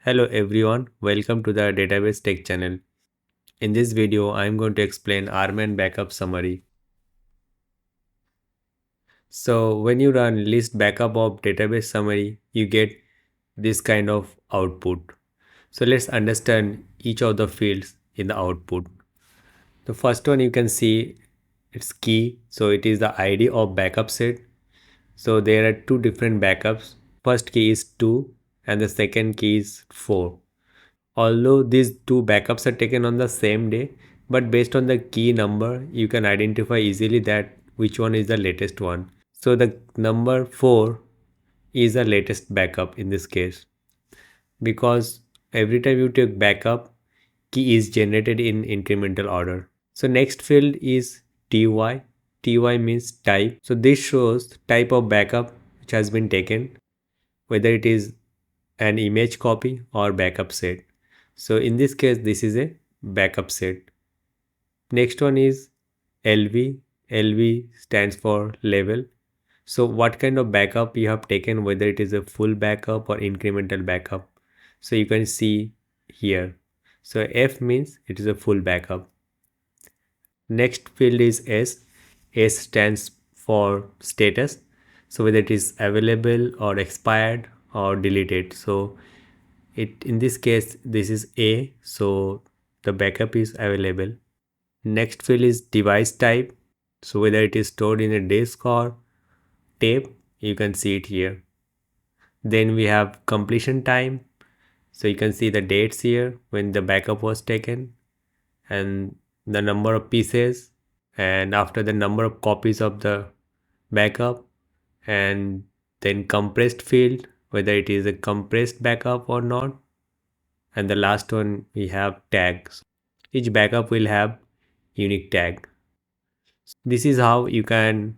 Hello everyone, welcome to the Database Tech channel. In this video, I am going to explain RMAN backup summary. So when you run list backup of database summary, you get this kind of output. So let's understand each of the fields in the output. The first one you can see it's key. So it is the ID of backup set. So there are two different backups. First key is 2 and the second key is 4. Although these two backups are taken on the same day, but based on the key number, you can identify easily that which one is the latest one. So the number 4 is the latest backup in this case because every time you take backup, key is generated in incremental order. So next field is ty. Ty means type. So this shows type of backup which has been taken, whether it is an image copy or backup set. So in this case, this is a backup set. Next one is LV. LV stands for level. So what kind of backup you have taken, whether it is a full backup or incremental backup. So you can see here. So F means it is a full backup. Next field is S. S stands for status. So whether it is available or expired or deleted. So in this case this is A, so the backup is available. Next field is device type. So whether it is stored in a disk or tape, you can see it here. Then we have completion time. So you can see the dates here when the backup was taken and the number of pieces and after the number of copies of the backup, and then compressed field, whether it is a compressed backup or not. And the last one we have tags. Each backup will have unique tag. This is how you can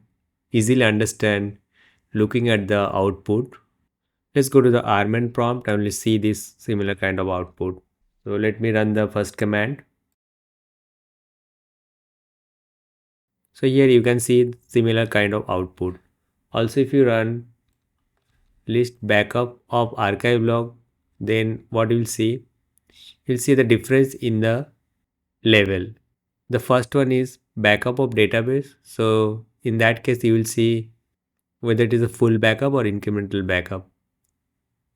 easily understand looking at the output. Let's go to the RMAN prompt and we'll see this similar kind of output. So let me run the first command. So here you can see similar kind of output. Also, if you run list backup of archive log, then what you'll see the difference in the level. The first one is backup of database. So in that case, you will see whether it is a full backup or incremental backup.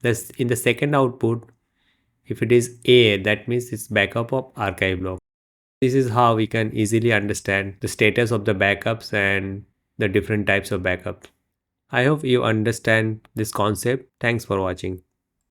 Thus, in the second output, if it is A, that means it's backup of archive log. This is how we can easily understand the status of the backups and the different types of backups. I hope you understand this concept. Thanks for watching.